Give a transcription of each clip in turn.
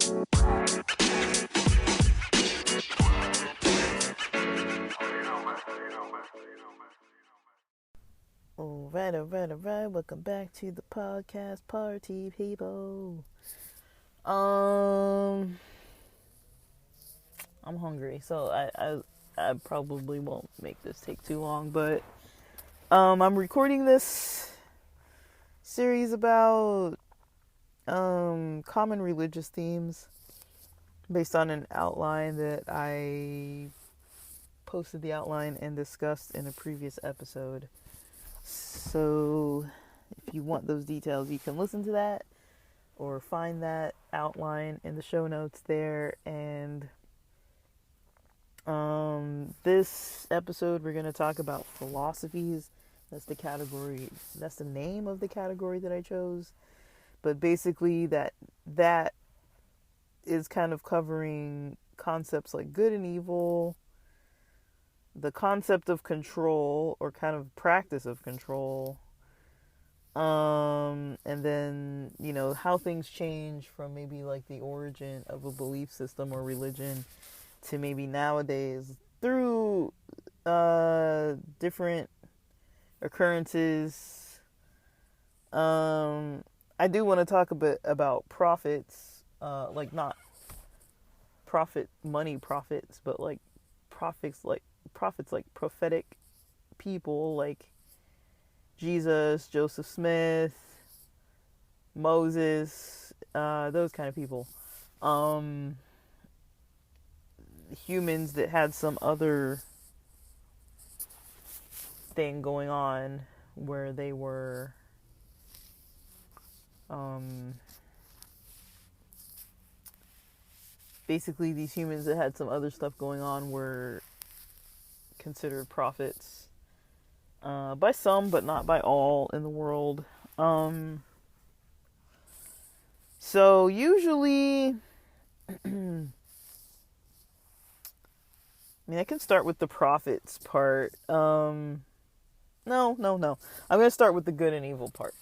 Alright. Welcome back to the podcast party, people. I'm hungry, so I probably won't make this take too long, but I'm recording this series about common religious themes based on an outline that I posted the outline and discussed in a previous episode. So if you want those details, you can listen to that or find that outline in the show notes there. And this episode we're going to talk about philosophies. That's the category, that's the name of the category that I chose. But basically that is kind of covering concepts like good and evil, the concept of control or kind of practice of control, and then, how things change from maybe like the origin of a belief system or religion to maybe nowadays through different occurrences. I do want to talk a bit about prophets, like not money prophets, but like prophets like prophetic people like Jesus, Joseph Smith, Moses, those kind of people. Humans that had some other thing going on where they were basically these humans that had some other stuff going on were considered prophets by some, but not by all in the world. So usually, I can start with the prophets part. No. I'm going to start with the good and evil part.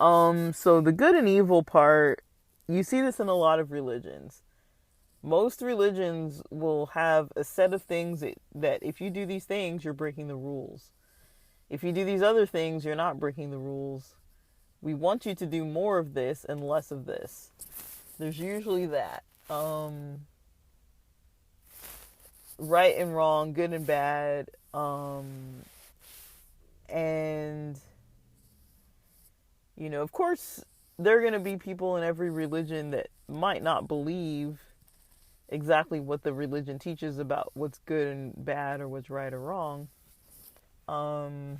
So the good and evil part, you see this in a lot of religions. Most religions will have a set of things that if you do these things, you're breaking the rules. If you do these other things, you're not breaking the rules. We want you to do more of this and less of this. There's usually that. Right and wrong, good and bad. And, of course, there are going to be people in every religion that might not believe exactly what the religion teaches about what's good and bad or what's right or wrong. But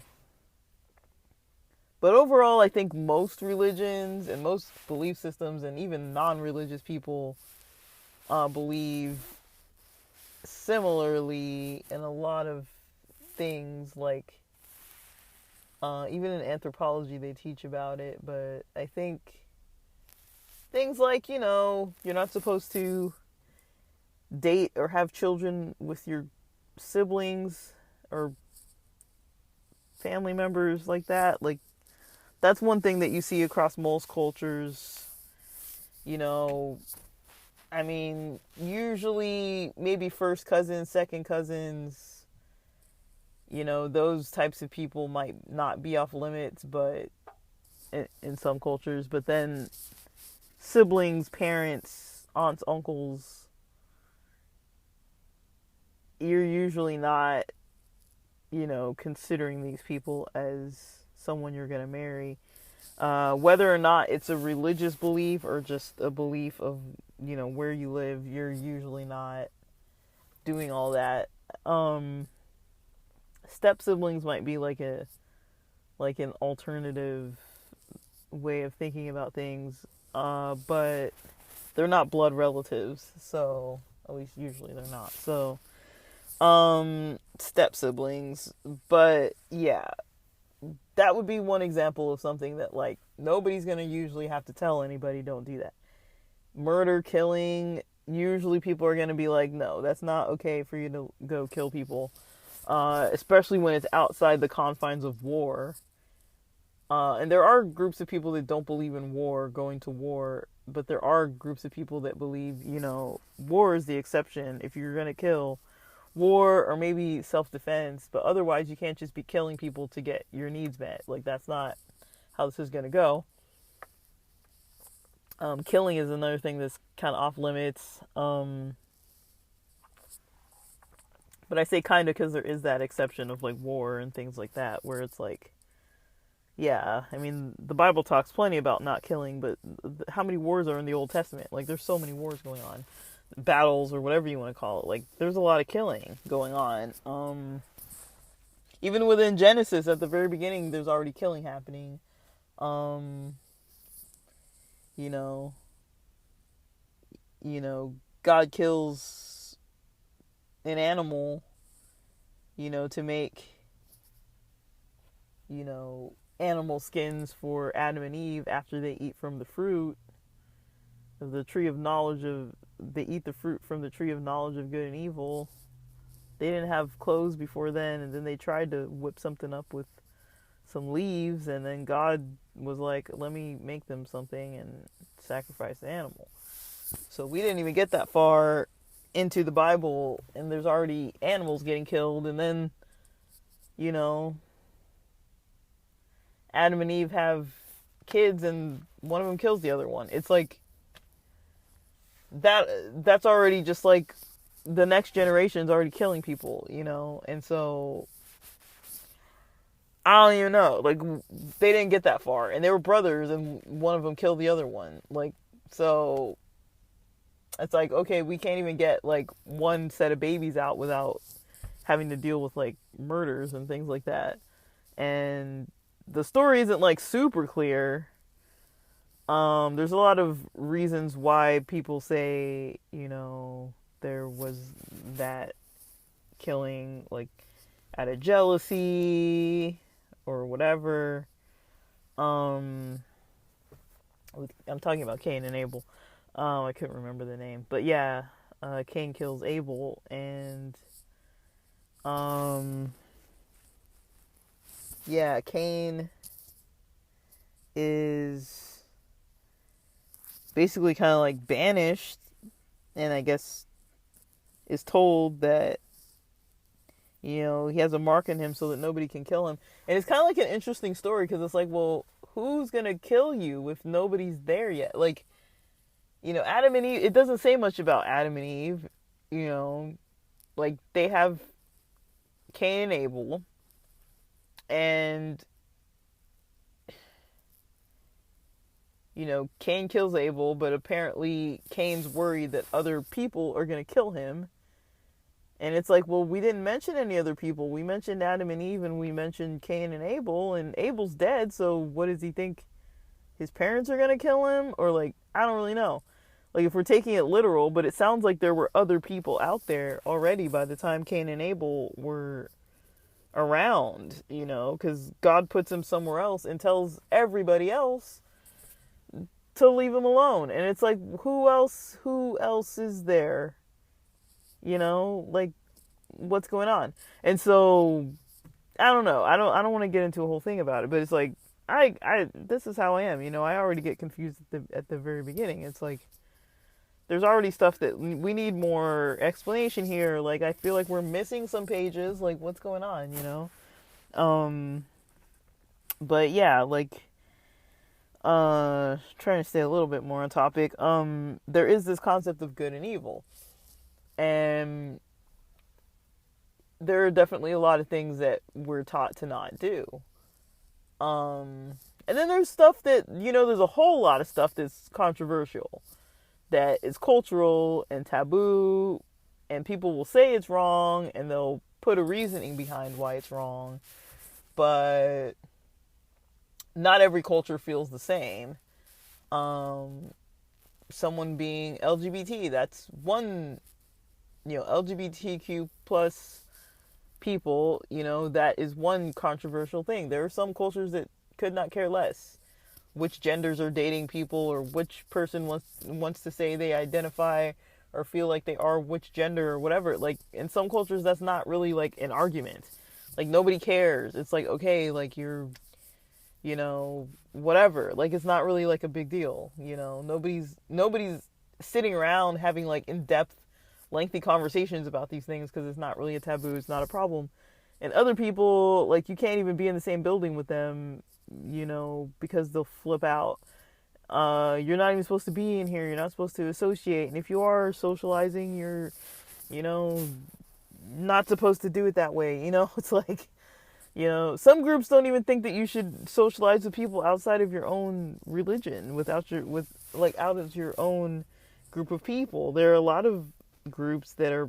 overall, I think most religions and most belief systems and even non-religious people believe similarly in a lot of things. Like even in anthropology they teach about it, but I think things like, you're not supposed to date or have children with your siblings or family members like that. Like, that's one thing that you see across most cultures. Usually maybe first cousins, second cousins, those types of people might not be off limits, but in some cultures. But then siblings, parents, aunts, uncles, you're usually not, considering these people as someone you're going to marry. Whether or not it's a religious belief or just a belief of, where you live, you're usually not doing all that. Step siblings might be like an alternative way of thinking about things, but they're not blood relatives, so at least usually they're not. So step siblings. But yeah, that would be one example of something that, like, nobody's gonna usually have to tell anybody don't do that. Murder, killing, usually people are gonna be like, no, that's not okay for you to go kill people, especially when it's outside the confines of war. And there are groups of people that don't believe in war, going to war, but there are groups of people that believe, war is the exception. If you're going to kill, war or maybe self-defense, but otherwise you can't just be killing people to get your needs met. Like, that's not how this is going to go. Killing is another thing that's kind of off limits. But I say kind of because there is that exception of like war and things like that, where it's like, yeah, I mean, the Bible talks plenty about not killing, but how many wars are in the Old Testament? Like, there's so many wars going on, battles or whatever you want to call it. Like, there's a lot of killing going on. Even within Genesis, at the very beginning, there's already killing happening. You know, God kills an animal, to make, animal skins for Adam and Eve after they eat from the fruit of the tree of knowledge of, they eat the fruit from the tree of knowledge of good and evil. They didn't have clothes before then, and then they tried to whip something up with some leaves, and then God was like, let me make them something and sacrifice the animal. So we didn't even get that far into the Bible, and there's already animals getting killed, and then, Adam and Eve have kids, and one of them kills the other one. It's like, that's already just like, the next generation's already killing people, and so, I don't even know, like, they didn't get that far, and they were brothers, and one of them killed the other one, like, so, it's like, okay, we can't even get, like, one set of babies out without having to deal with, like, murders and things like that, and the story isn't, like, super clear. There's a lot of reasons why people say, there was that killing, like, out of jealousy or whatever. I'm talking about Cain and Abel. I couldn't remember the name, but yeah, Cain kills Abel, and yeah, Cain is basically kind of like banished, and I guess is told that, he has a mark in him so that nobody can kill him. And it's kind of like an interesting story, because it's like, well, who's going to kill you if nobody's there yet? Like, Adam and Eve, it doesn't say much about Adam and Eve, like, they have Cain and Abel, and, Cain kills Abel, but apparently Cain's worried that other people are going to kill him. And it's like, well, we didn't mention any other people. We mentioned Adam and Eve, and we mentioned Cain and Abel's dead, so what does he think? His parents are going to kill him? Or, like, I don't really know. Like, if we're taking it literal, but it sounds like there were other people out there already by the time Cain and Abel were around, because God puts him somewhere else and tells everybody else to leave him alone. And it's like, who else is there? Like, what's going on? And so, I don't know. I don't want to get into a whole thing about it, but it's like, this is how I am. I already get confused at the very beginning. It's like, there's already stuff that we need more explanation here. Like, I feel like we're missing some pages. Like, what's going on? But yeah, like, trying to stay a little bit more on topic. There is this concept of good and evil. And there are definitely a lot of things that we're taught to not do. And then there's stuff that, there's a whole lot of stuff that's controversial, that is cultural and taboo, and people will say it's wrong, and they'll put a reasoning behind why it's wrong. But not every culture feels the same. Someone being LGBT, that's one, LGBTQ plus people, that is one controversial thing. There are some cultures that could not care less which genders are dating people, or which person wants to say they identify or feel like they are which gender or whatever. Like, in some cultures, that's not really like an argument. Like, nobody cares. It's like, okay, like, you're whatever. Like, it's not really like a big deal. Nobody's sitting around having like in-depth, lengthy conversations about these things because it's not really a taboo. It's not a problem. And other people, like, you can't even be in the same building with them, because they'll flip out. You're not even supposed to be in here. You're not supposed to associate. And if you are socializing, you're, you know, not supposed to do it that way. It's like, some groups don't even think that you should socialize with people outside of your own religion, out of your own group of people. There are a lot of groups that are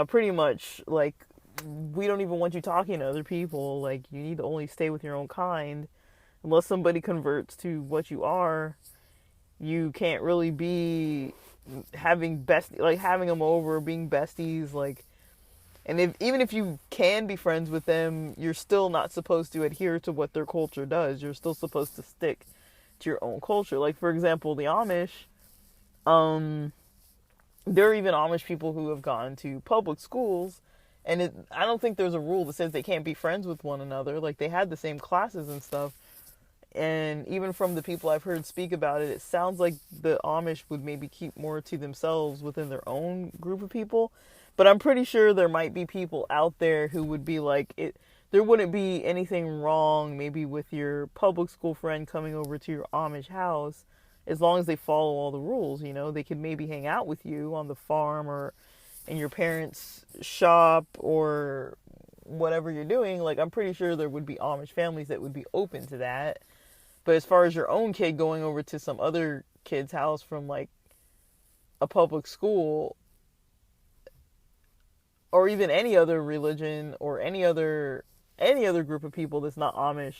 pretty much like, we don't even want you talking to other people. Like, you need to only stay with your own kind. Unless somebody converts to what you are, you can't really be having them over, being besties, like. And even if you can be friends with them, you're still not supposed to adhere to what their culture does. You're still supposed to stick to your own culture. Like, for example, the Amish, there are even Amish people who have gone to public schools, and I don't think there's a rule that says they can't be friends with one another. Like, they had the same classes and stuff. And even from the people I've heard speak about it, it sounds like the Amish would maybe keep more to themselves within their own group of people. But I'm pretty sure there might be people out there who would be like, there wouldn't be anything wrong maybe with your public school friend coming over to your Amish house, as long as they follow all the rules. They could maybe hang out with you on the farm or in your parents' shop or whatever you're doing. Like, I'm pretty sure there would be Amish families that would be open to that. But as far as your own kid going over to some other kid's house from like a public school, or even any other religion or any other group of people that's not Amish,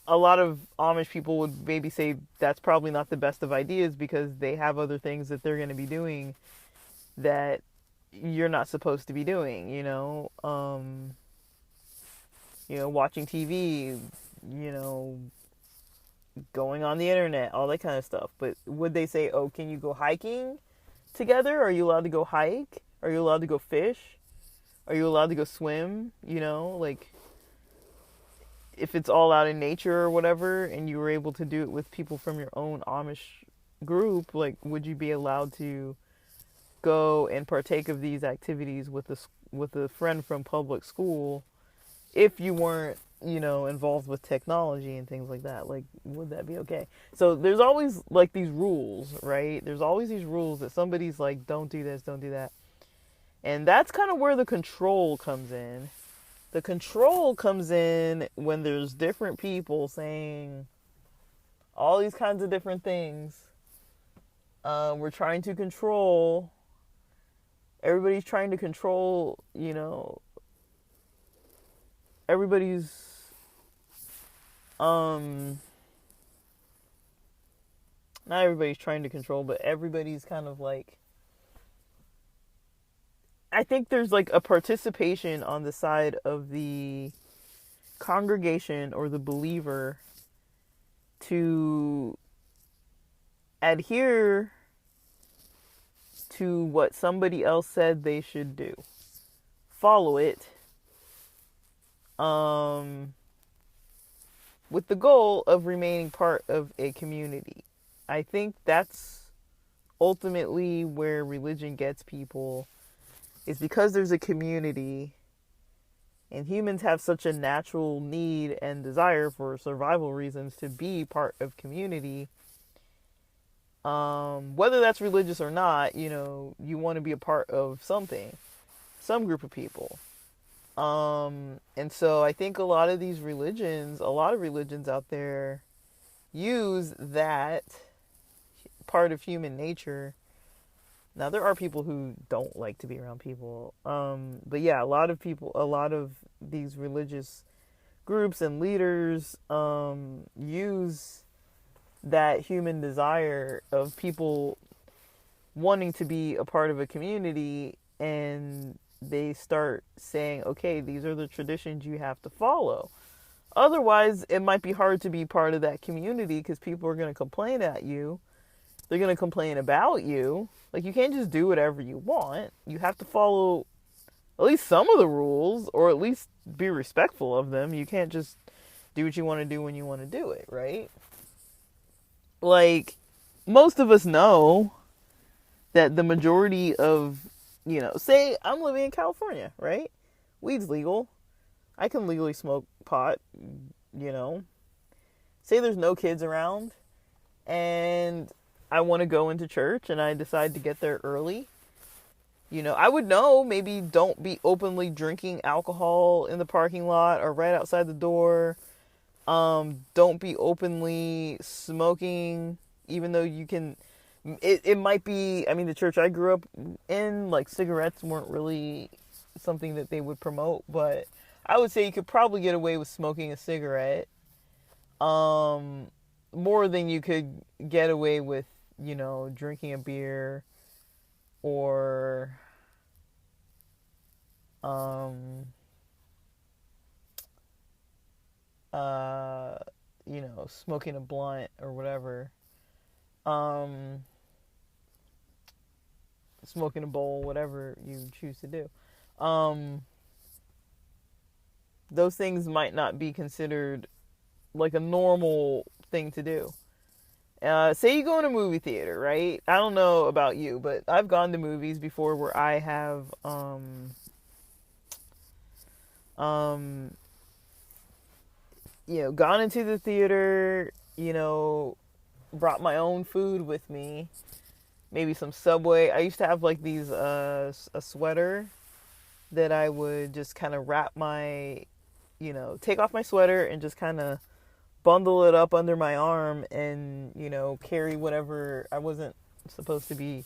a lot of Amish people would maybe say that's probably not the best of ideas because they have other things that they're going to be doing that you're not supposed to be doing, watching TV, going on the internet, all that kind of stuff. But would they say, oh, can you go hiking together? Are you allowed to go hike? Are you allowed to go fish? Are you allowed to go swim? Like, if it's all out in nature or whatever, and you were able to do it with people from your own Amish group, like, would you be allowed to go and partake of these activities with a friend from public school if you weren't, involved with technology and things like that? Like, would that be okay? So there's always like these rules, right? There's always these rules that somebody's like, don't do this, don't do that. And that's kind of where the control comes in. The control comes in when there's different people saying all these kinds of different things. We're trying to control. Everybody's trying to control, everybody's not everybody's trying to control, but everybody's kind of like, I think there's like a participation on the side of the congregation or the believer to adhere to what somebody else said they should do. Follow it. With the goal of remaining part of a community. I think that's ultimately where religion gets people, is because there's a community, and humans have such a natural need and desire for survival reasons to be part of community. Whether that's religious or not, you want to be a part of something, some group of people. And so I think a lot of religions out there use that part of human nature. Now, there are people who don't like to be around people. But yeah, a lot of these religious groups and leaders, use that human desire of people wanting to be a part of a community, and they start saying, okay, these are the traditions you have to follow. Otherwise, it might be hard to be part of that community because people are going to complain at you. They're going to complain about you. Like, you can't just do whatever you want. You have to follow at least some of the rules, or at least be respectful of them. You can't just do what you want to do when you want to do it, right? Like, most of us know that the majority of, say I'm living in California, right? Weed's legal. I can legally smoke pot, you know. Say there's no kids around and I want to go into church and I decide to get there early. I would know, maybe don't be openly drinking alcohol in the parking lot or right outside the door. Don't be openly smoking, even though you can. It might be, I mean, the church I grew up in, like, cigarettes weren't really something that they would promote, but I would say you could probably get away with smoking a cigarette, more than you could get away with, drinking a beer or, um, uh, smoking a blunt or whatever. Um, Smoking a bowl, whatever you choose to do. Um, those things might not be considered like a normal thing to do. Say you go in a movie theater, right? I don't know about you, but I've gone to movies before where I have um, gone into the theater, brought my own food with me, maybe some Subway. I used to have like these a sweater that I would just kind of wrap my, take off my sweater and just kind of bundle it up under my arm and, carry whatever I wasn't supposed to be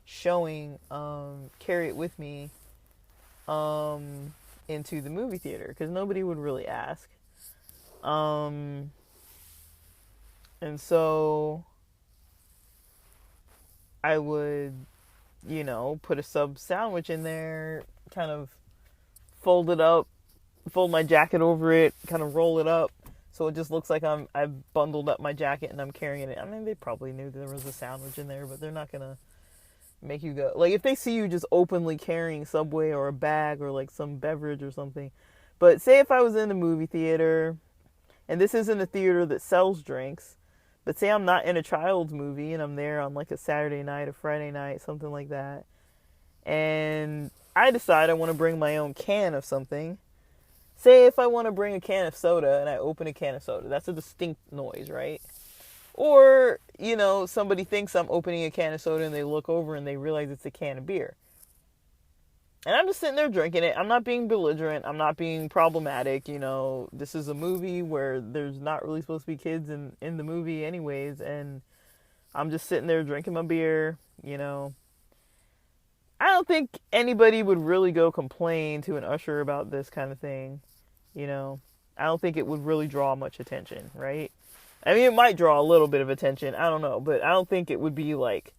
showing, carry it with me into the movie theater because nobody would really ask. And so I would, put a sub sandwich in there, kind of fold it up, fold my jacket over it, kind of roll it up, so it just looks like I've bundled up my jacket and I'm carrying it. I mean, they probably knew there was a sandwich in there, but they're not gonna make you go. Like, if they see you just openly carrying Subway or a bag or like some beverage or something. But say if I was in a movie theater, and this isn't a theater that sells drinks, but say I'm not in a child's movie and I'm there on like a Saturday night, a Friday night, something like that, and I decide I want to bring my own can of something. Say if I want to bring a can of soda and I open a can of soda, that's a distinct noise, right? Or, somebody thinks I'm opening a can of soda and they look over and they realize it's a can of beer. And I'm just sitting there drinking it. I'm not being belligerent. I'm not being problematic. This is a movie where there's not really supposed to be kids in the movie anyways. And I'm just sitting there drinking my beer, I don't think anybody would really go complain to an usher about this kind of thing. I don't think it would really draw much attention, right? I mean, it might draw a little bit of attention. I don't know. But I don't think it would be like,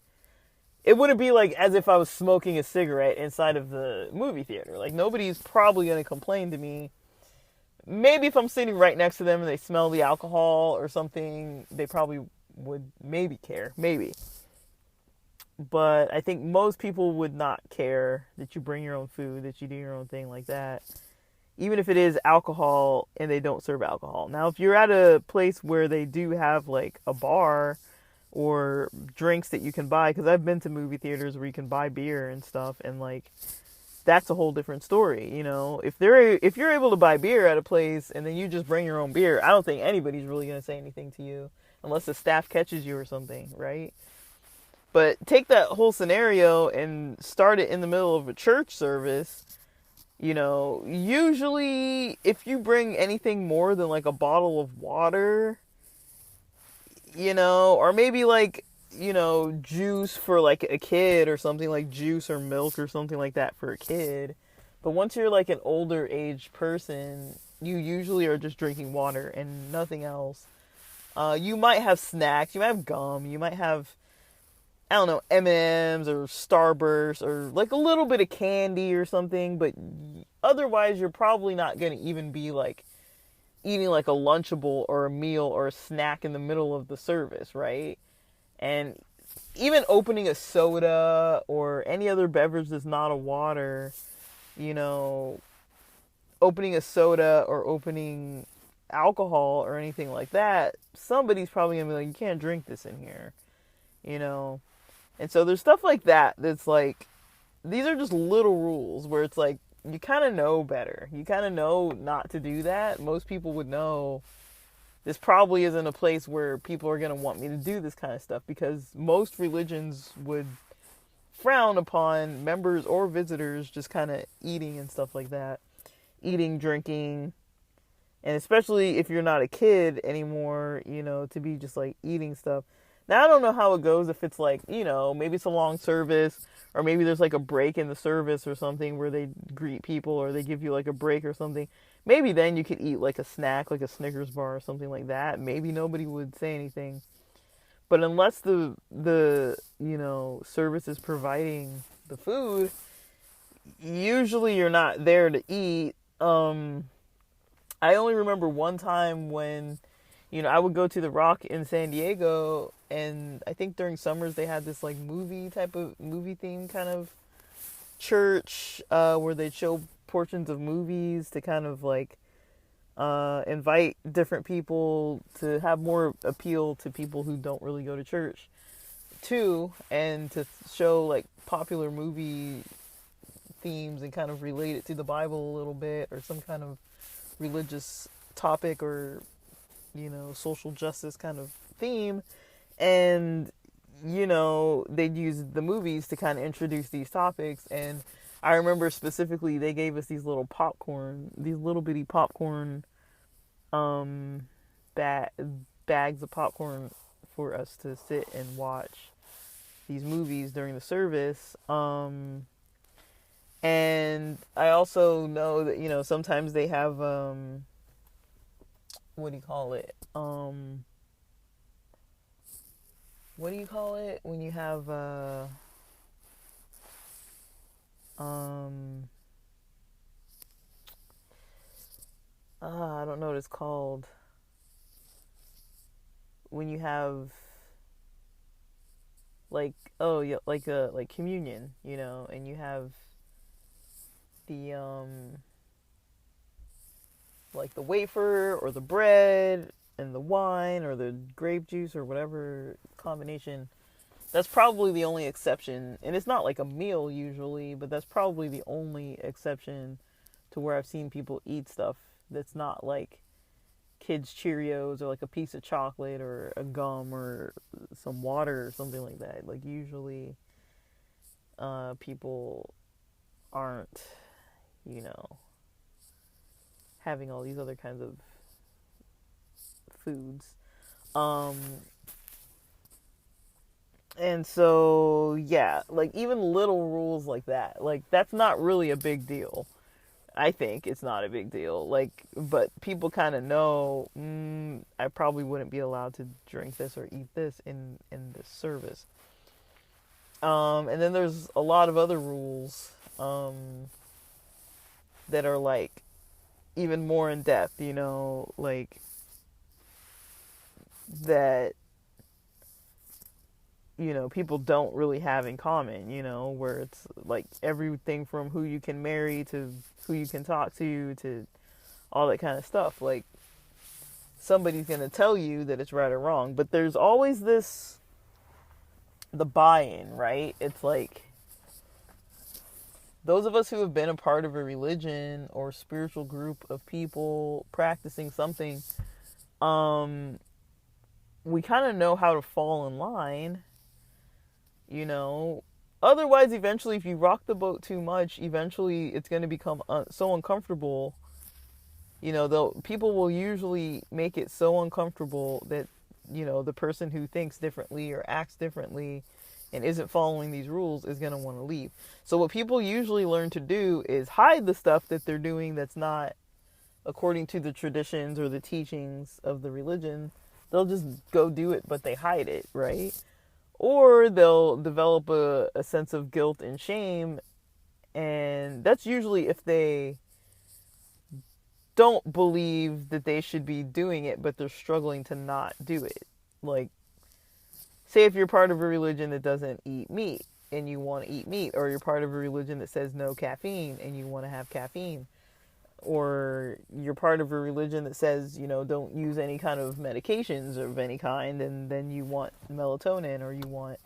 it wouldn't be like as if I was smoking a cigarette inside of the movie theater. Like, nobody's probably going to complain to me. Maybe if I'm sitting right next to them and they smell the alcohol or something, they probably would maybe care. Maybe. But I think most people would not care that you bring your own food, that you do your own thing like that. Even if it is alcohol and they don't serve alcohol. Now, if you're at a place where they do have like a bar or drinks that you can buy, because I've been to movie theaters where you can buy beer and stuff, and like, that's a whole different story. If you're able to buy beer at a place and then you just bring your own beer, I don't think anybody's really going to say anything to you unless the staff catches you or something, right? But take that whole scenario and start it in the middle of a church service. Usually if you bring anything more than like a bottle of water, or maybe like, juice for like a kid or something, like juice or milk or something like that for a kid. But once you're like an older age person, you usually are just drinking water and nothing else. You might have snacks, you might have gum, you might have, I don't know, M&Ms or Starburst or like a little bit of candy or something, but otherwise you're probably not going to even be like eating like a Lunchable or a meal or a snack in the middle of the service, right? And even opening a soda or any other beverage that's not a water, you know, opening a soda or opening alcohol or anything like that, somebody's probably gonna be like, you can't drink this in here, you know? And so there's stuff like that that's like, these are just little rules where it's like, you kind of know better. You kind of know not to do that. Most people would know this probably isn't a place where people are going to want me to do this kind of stuff, because most religions would frown upon members or visitors just kind of eating and stuff like that. Eating, drinking, and especially if you're not a kid anymore, you know, to be just like eating stuff. Now, I don't know how it goes if it's like, you know, maybe it's a long service, or maybe there's like a break in the service or something where they greet people or they give you like a break or something. Maybe then you could eat like a snack, like a Snickers bar or something like that. Maybe nobody would say anything. But unless the you know, service is providing the food, usually you're not there to eat. I only remember one time when, you know, I would go to the Rock in San Diego, and I think during summers they had this like movie theme kind of church, where they'd show portions of movies to kind of like invite different people to have more appeal to people who don't really go to church too, and to show like popular movie themes and kind of relate it to the Bible a little bit, or some kind of religious topic, or, you know, social justice kind of theme. And, you know, they'd use the movies to kind of introduce these topics. And I remember specifically they gave us these little popcorn, these little bitty popcorn bags of popcorn for us to sit and watch these movies during the service. And I also know that, you know, sometimes they have, what do you call it? What do you call it when you have, I don't know what it's called. When you have, like, oh yeah, like communion, you know, and you have the, like the wafer or the bread and the wine or the grape juice or whatever combination. That's probably the only exception, and it's not like a meal usually, but that's probably the only exception to where I've seen people eat stuff that's not like kids Cheerios or like a piece of chocolate or a gum or some water or something like that. Like usually people aren't, you know, having all these other kinds of foods. And so, yeah, like even little rules like that, like that's not really a big deal. I think it's not a big deal. Like, but people kind of know, I probably wouldn't be allowed to drink this or eat this in this service. And then there's a lot of other rules that are like even more in depth, you know, like that, you know, people don't really have in common, you know, where it's like everything from who you can marry to who you can talk to all that kind of stuff. Like somebody's going to tell you that it's right or wrong, but there's always the buy-in, right? It's like those of us who have been a part of a religion or spiritual group of people practicing something, we kind of know how to fall in line, you know. Otherwise, eventually, if you rock the boat too much, eventually it's going to become so uncomfortable. You know, though people will usually make it so uncomfortable that, you know, the person who thinks differently or acts differently and isn't following these rules is going to want to leave. So what people usually learn to do is hide the stuff that they're doing that's not according to the traditions or the teachings of the religion. They'll just go do it, but they hide it, right? Or they'll develop a sense of guilt and shame, and that's usually if they don't believe that they should be doing it, but they're struggling to not do it. Like, say if you're part of a religion that doesn't eat meat, and you want to eat meat, or you're part of a religion that says no caffeine and you want to have caffeine, or you're part of a religion that says, don't use any kind of medications of any kind, and then you want melatonin, or you want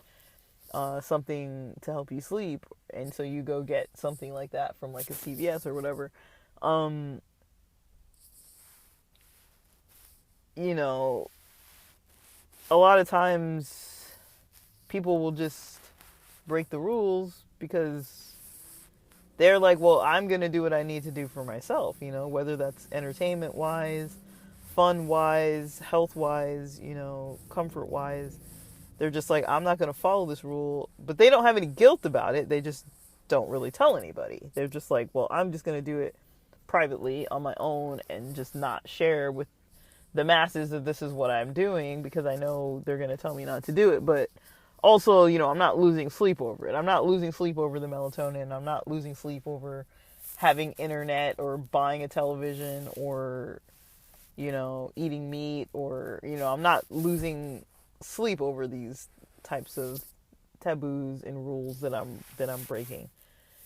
something to help you sleep, and so you go get something like that from like a CVS or whatever. Um, a lot of times people will just break the rules because they're like, well, I'm going to do what I need to do for myself, whether that's entertainment wise, fun wise, health wise, comfort wise. They're just like, I'm not going to follow this rule, but they don't have any guilt about it. They just don't really tell anybody. They're just like, well, I'm just going to do it privately on my own and just not share with the masses that this is what I'm doing, because I know they're going to tell me not to do it. But also, I'm not losing sleep over it. I'm not losing sleep over the melatonin. I'm not losing sleep over having internet or buying a television or, eating meat, or, I'm not losing sleep over these types of taboos and rules that I'm breaking.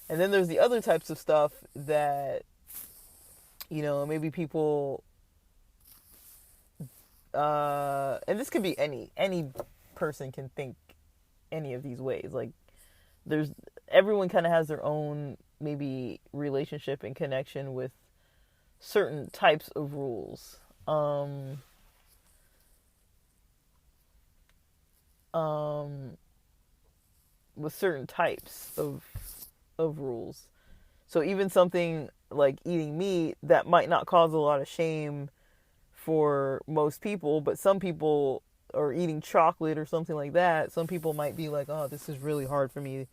And then there's the other types of stuff that, maybe people, and this could be any person can think any of these ways. Like, everyone kind of has their own maybe relationship and connection with certain types of rules. With certain types of rules. So even something like eating meat, that might not cause a lot of shame for most people, but some people, or eating chocolate or something like that, some people might be like, oh, this is really hard for me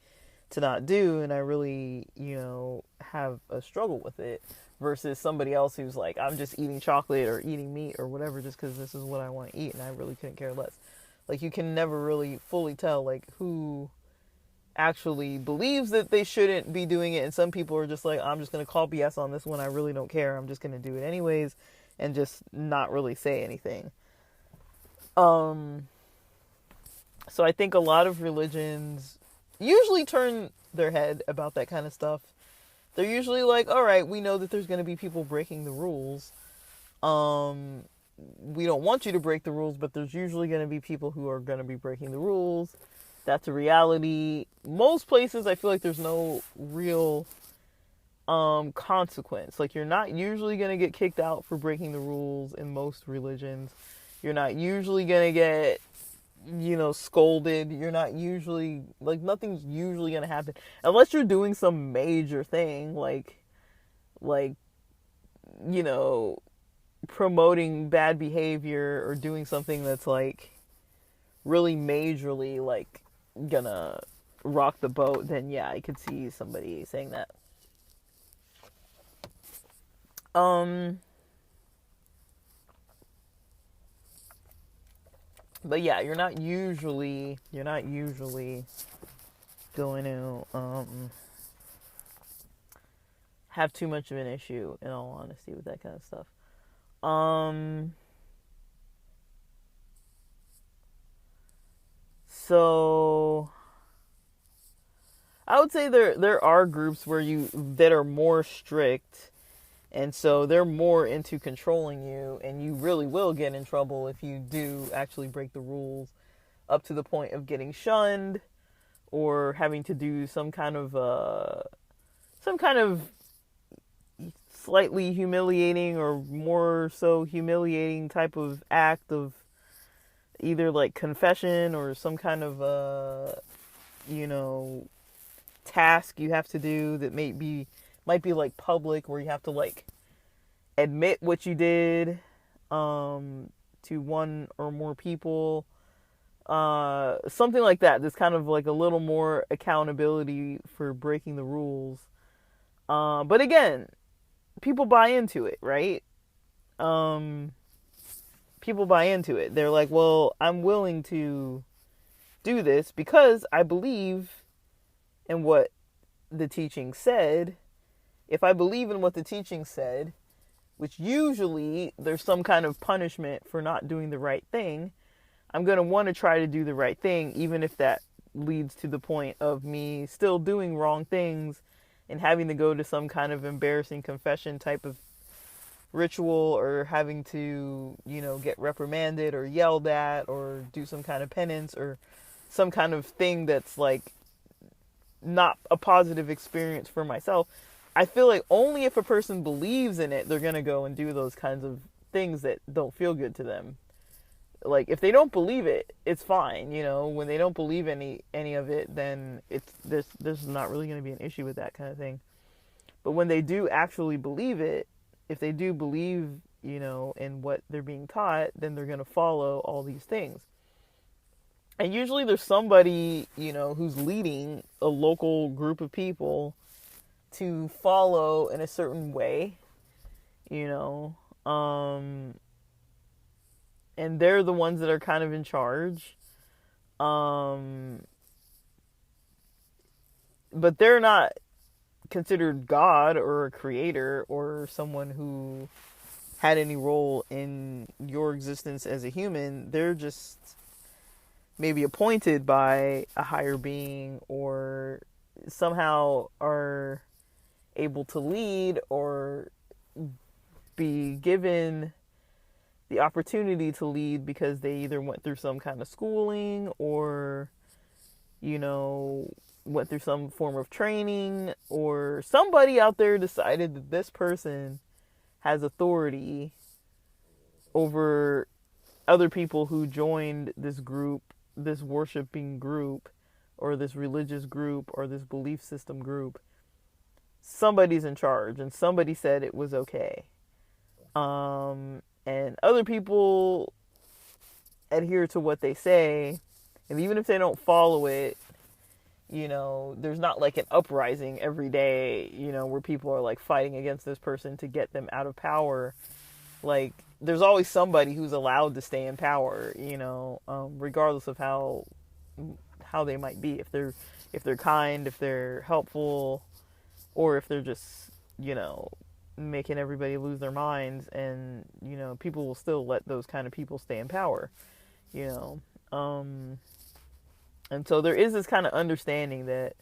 to not do, and I really, have a struggle with it, versus somebody else who's like, I'm just eating chocolate or eating meat or whatever just because this is what I want to eat and I really couldn't care less. Like, you can never really fully tell, like, who actually believes that they shouldn't be doing it, and some people are just like, I'm just going to call BS on this one, I really don't care, I'm just going to do it anyways, and just not really say anything. So I think a lot of religions usually turn their head about that kind of stuff. They're usually like, all right, we know that there's going to be people breaking the rules. We don't want you to break the rules, but there's usually going to be people who are going to be breaking the rules. That's a reality. Most places, I feel like there's no real consequence. Like, you're not usually going to get kicked out for breaking the rules in most religions. You're not usually going to get, scolded. You're not usually, like, nothing's usually going to happen. Unless you're doing some major thing, like, promoting bad behavior or doing something that's, like, really majorly, like, gonna rock the boat, then yeah, I could see somebody saying that. But yeah, you're not usually going to have too much of an issue, in all honesty, with that kind of stuff. So I would say there are groups that are more strict, and so they're more into controlling you, and you really will get in trouble if you do actually break the rules, up to the point of getting shunned or having to do some kind of slightly humiliating, or more so humiliating, type of act of either like confession or some kind of task you have to do that might be like public, where you have to like admit what you did to one or more people, something like that. There's kind of like a little more accountability for breaking the rules, but again, people buy into it, right? People buy into it. They're like, well, I'm willing to do this because I believe in what the teaching said. If I believe in what the teaching said, which usually there's some kind of punishment for not doing the right thing, I'm going to want to try to do the right thing, even if that leads to the point of me still doing wrong things and having to go to some kind of embarrassing confession type of ritual, or having to, get reprimanded or yelled at or do some kind of penance or some kind of thing that's like not a positive experience for myself. I feel like only if a person believes in it, they're going to go and do those kinds of things that don't feel good to them. Like, if they don't believe it, it's fine. When they don't believe any of it, then there's not really going to be an issue with that kind of thing. But when they do actually believe it, if they do believe, in what they're being taught, then they're going to follow all these things. And usually there's somebody, who's leading a local group of people to follow in a certain way, and they're the ones that are kind of in charge. But they're not considered God or a creator or someone who had any role in your existence as a human. They're just maybe appointed by a higher being, or somehow are able to lead or be given the opportunity to lead because they either went through some kind of schooling or, went through some form of training, or somebody out there decided that this person has authority over other people who joined this group, this worshiping group, or this religious group, or this belief system group. Somebody's in charge, and somebody said it was okay. And other people adhere to what they say, and even if they don't follow it, there's not like an uprising every day, where people are like fighting against this person to get them out of power. Like, there's always somebody who's allowed to stay in power, regardless of how they might be. If they're kind, if they're helpful, or if they're just, making everybody lose their minds, and, people will still let those kind of people stay in power, And so there is this kind of understanding that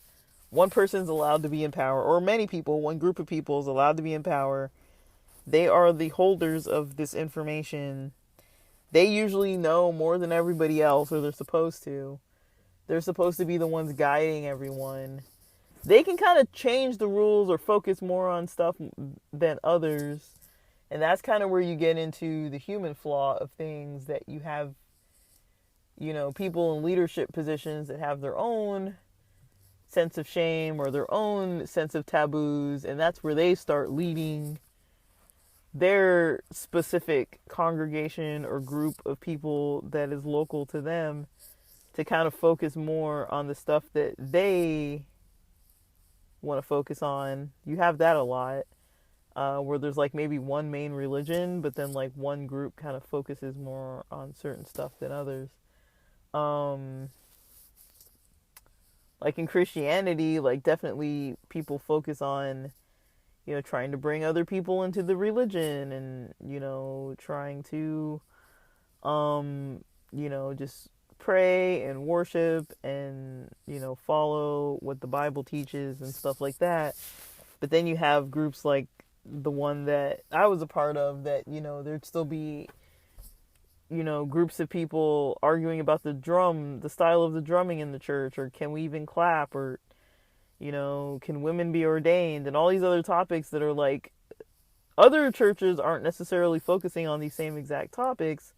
one person's allowed to be in power, or many people, one group of people is allowed to be in power. They are the holders of this information. They usually know more than everybody else, or they're supposed to. They're supposed to be the ones guiding everyone. They can kind of change the rules or focus more on stuff than others. And that's kind of where you get into the human flaw of things, that you have, people in leadership positions that have their own sense of shame or their own sense of taboos. And that's where they start leading their specific congregation or group of people that is local to them to kind of focus more on the stuff that they want to focus on. You have that a lot, where there's like maybe one main religion, but then like one group kind of focuses more on certain stuff than others. Like in Christianity, like definitely people focus on, trying to bring other people into the religion, and, trying to, just pray and worship and, follow what the Bible teaches and stuff like that. But then you have groups like the one that I was a part of, that, there'd still be, groups of people arguing about the style of the drumming in the church, or can we even clap, or, can women be ordained, and all these other topics that are like, other churches aren't necessarily focusing on these same exact topics,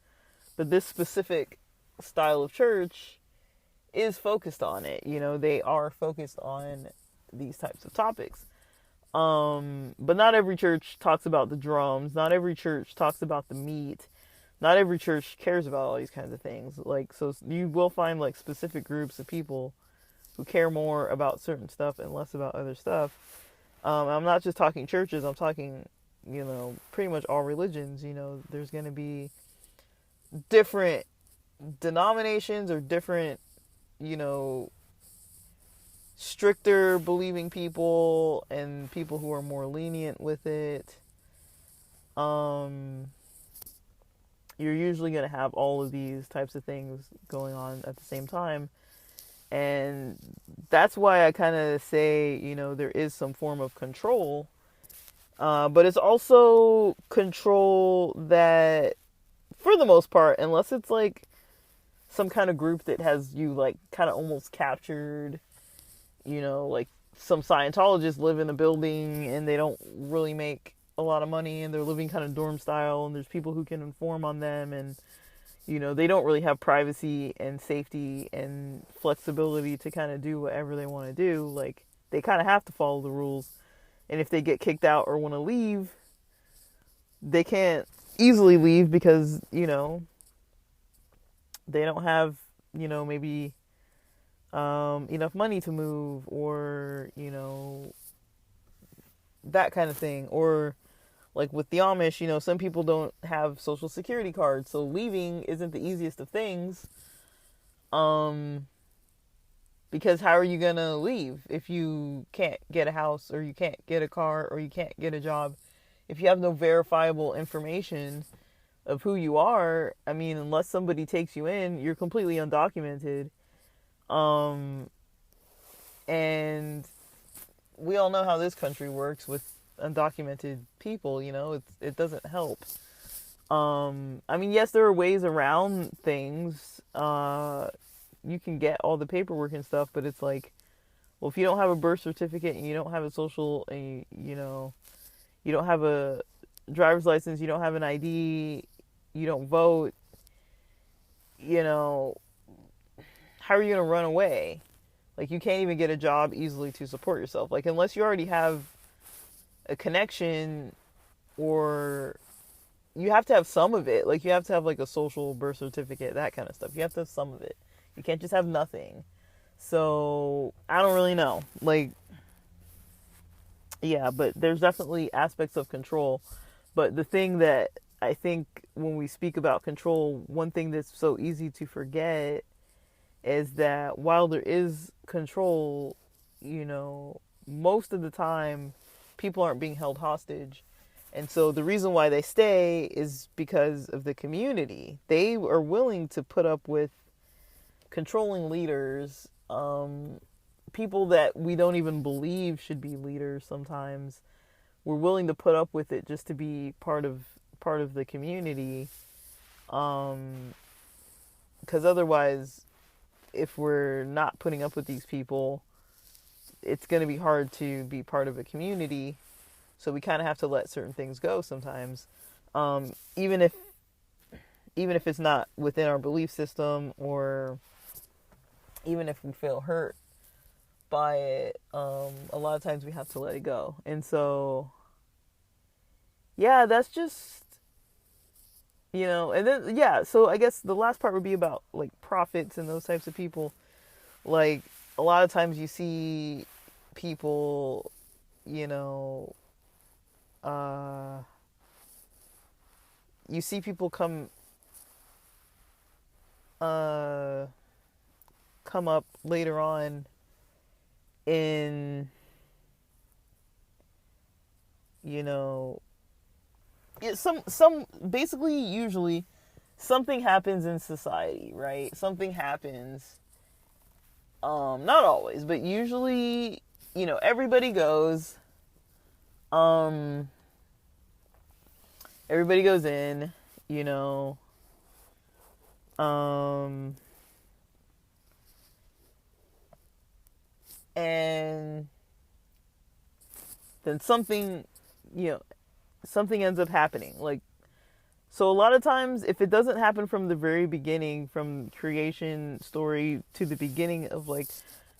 but this specific style of church is focused on it. They are focused on these types of topics. But not every church talks about the drums. Not every church talks about the meat. Not every church cares about all these kinds of things. Like, so you will find like specific groups of people who care more about certain stuff and less about other stuff. I'm not just talking churches. I'm talking, pretty much all religions. There's going to be different denominations, or different, stricter believing people, and people who are more lenient with it. You're usually going to have all of these types of things going on at the same time. And that's why I kind of say, there is some form of control. But it's also control that, for the most part, unless it's like some kind of group that has you like kind of almost captured, like some Scientologists live in a building and they don't really make a lot of money and they're living kind of dorm style, and there's people who can inform on them, and they don't really have privacy and safety and flexibility to kind of do whatever they want to do. Like, they kind of have to follow the rules. And if they get kicked out or want to leave, they can't easily leave because, they don't have, maybe enough money to move, or, that kind of thing. Or like with the Amish, some people don't have social security cards, so leaving isn't the easiest of things. Because how are you going to leave if you can't get a house, or you can't get a car, or you can't get a job? If you have no verifiable information of who you are, I mean, unless somebody takes you in, you're completely undocumented. And we all know how this country works with undocumented people, it doesn't help. I mean, yes, there are ways around things. You can get all the paperwork and stuff, but it's like, well, if you don't have a birth certificate and you don't have a social, and you don't have a driver's license, you don't have an ID, you don't vote, how are you going to run away? Like, you can't even get a job easily to support yourself. Like, unless you already have a connection, or you have to have some of it. Like, you have to have like a social, birth certificate, that kind of stuff. You have to have some of it. You can't just have nothing. So I don't really know. Like, yeah, but there's definitely aspects of control. But the thing that I think when we speak about control, one thing that's so easy to forget is that while there is control, most of the time people aren't being held hostage. And so the reason why they stay is because of the community. They are willing to put up with controlling leaders, people that we don't even believe should be leaders sometimes. We're willing to put up with it just to be part of the community. Because otherwise, if we're not putting up with these people, it's going to be hard to be part of a community. So we kind of have to let certain things go sometimes, even if it's not within our belief system, or even if we feel hurt by it. A lot of times we have to let it go. And so, yeah, that's just, and then, yeah, so I guess the last part would be about like prophets and those types of people. Like, a lot of times you see people, you see people come up later on in, some basically, usually something happens in society, right? Something happens, not always, but usually, everybody goes, everybody goes in, and then something ends up happening. Like, so a lot of times, if it doesn't happen from the very beginning, from creation story to the beginning of like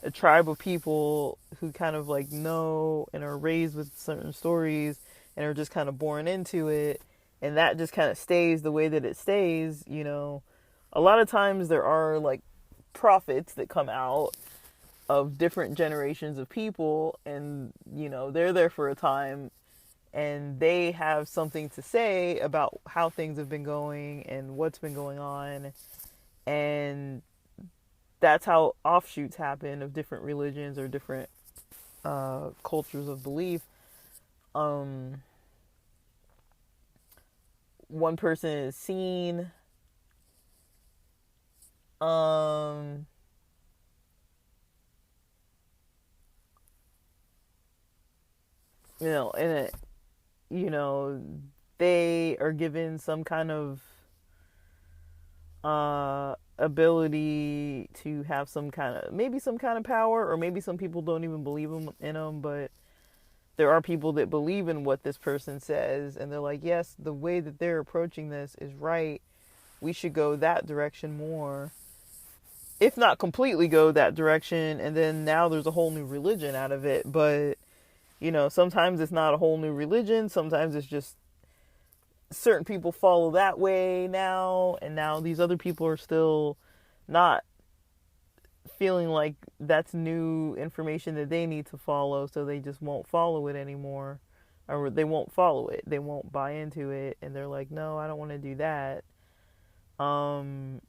a tribe of people who kind of like know and are raised with certain stories and are just kind of born into it, and that just kind of stays the way that it stays, a lot of times there are like prophets that come out of different generations of people, and they're there for a time, and they have something to say about how things have been going and what's been going on. And that's how offshoots happen of different religions or different cultures of belief. One person is seen in it, you know, they are given some kind of ability to have some kind of, maybe some kind of power, or maybe some people don't even believe in them, but there are people that believe in what this person says, and they're like, yes, the way that they're approaching this is right. We should go that direction more, if not completely go that direction. And then now there's a whole new religion out of it. But sometimes it's not a whole new religion. Sometimes it's just certain people follow that way now, and now these other people are still not feeling like that's new information that they need to follow, so they just won't follow it anymore, or they won't follow it, they won't buy into it, and they're like, no, I don't want to do that. And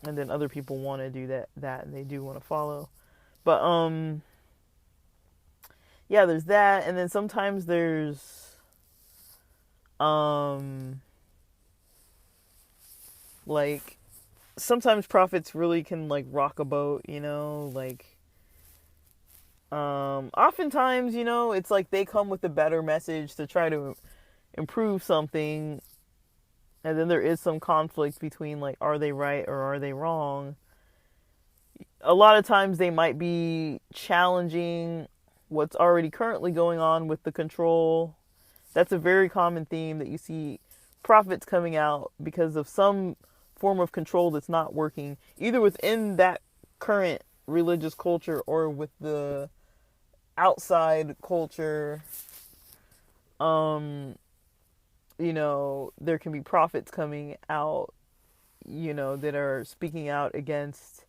then other people want to do that and they do want to follow. But yeah, there's that. And then sometimes there's like, sometimes prophets really can like rock a boat, like oftentimes, it's like they come with a better message to try to improve something, and then there is some conflict between like, are they right or are they wrong? A lot of times they might be challenging what's already currently going on with the control. That's a very common theme, that you see prophets coming out because of some form of control that's not working, either within that current religious culture or with the outside culture. There can be prophets coming out, that are speaking out against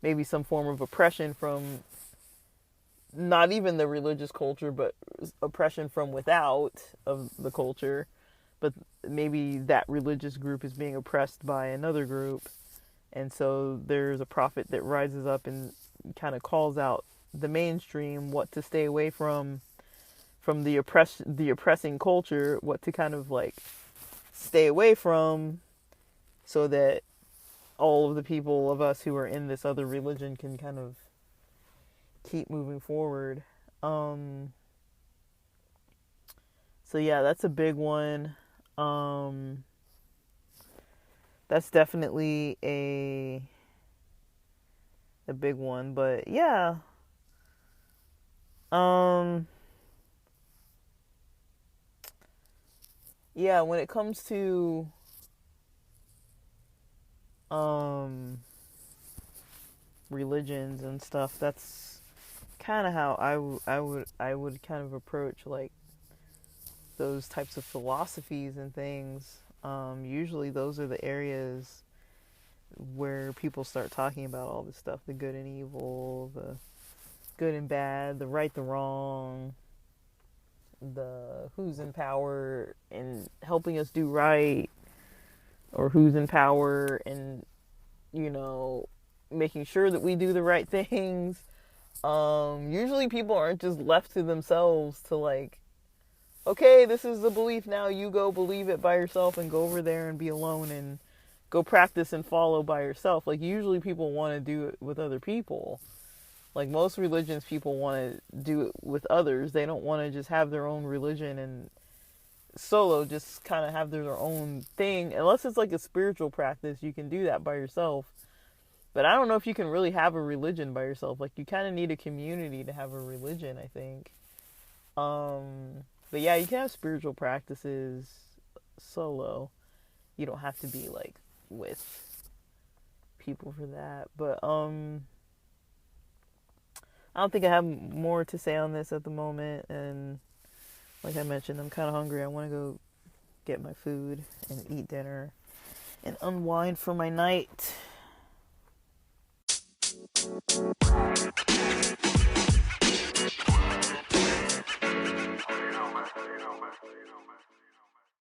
maybe some form of oppression from not even the religious culture, but oppression from without of the culture. But maybe that religious group is being oppressed by another group. And so there's a prophet that rises up and kind of calls out the mainstream what to stay away from the oppressing culture, what to kind of like stay away from, so that all of the people of us who are in this other religion can kind of keep moving forward. So yeah, that's a big one. That's definitely a big one. But yeah, yeah, when it comes to religions and stuff, that's kind of how I would kind of approach like those types of philosophies and things. Usually those are the areas where people start talking about all this stuff, the good and evil, the good and bad, the right, the wrong, the who's in power and helping us do right, or who's in power and, making sure that we do the right things. Usually people aren't just left to themselves to like, okay, this is the belief now, you go believe it by yourself and go over there and be alone and go practice and follow by yourself. Like, usually people want to do it with other people. Like, most religions, people want to do it with others. They don't want to just have their own religion and solo, just kind of have their own thing. Unless it's like a spiritual practice, you can do that by yourself. But I don't know if you can really have a religion by yourself. Like, you kind of need a community to have a religion, I think. But yeah, you can have spiritual practices solo. You don't have to be like with people for that. But I don't think I have more to say on this at the moment. And like I mentioned, I'm kind of hungry. I want to go get my food and eat dinner and unwind for my night.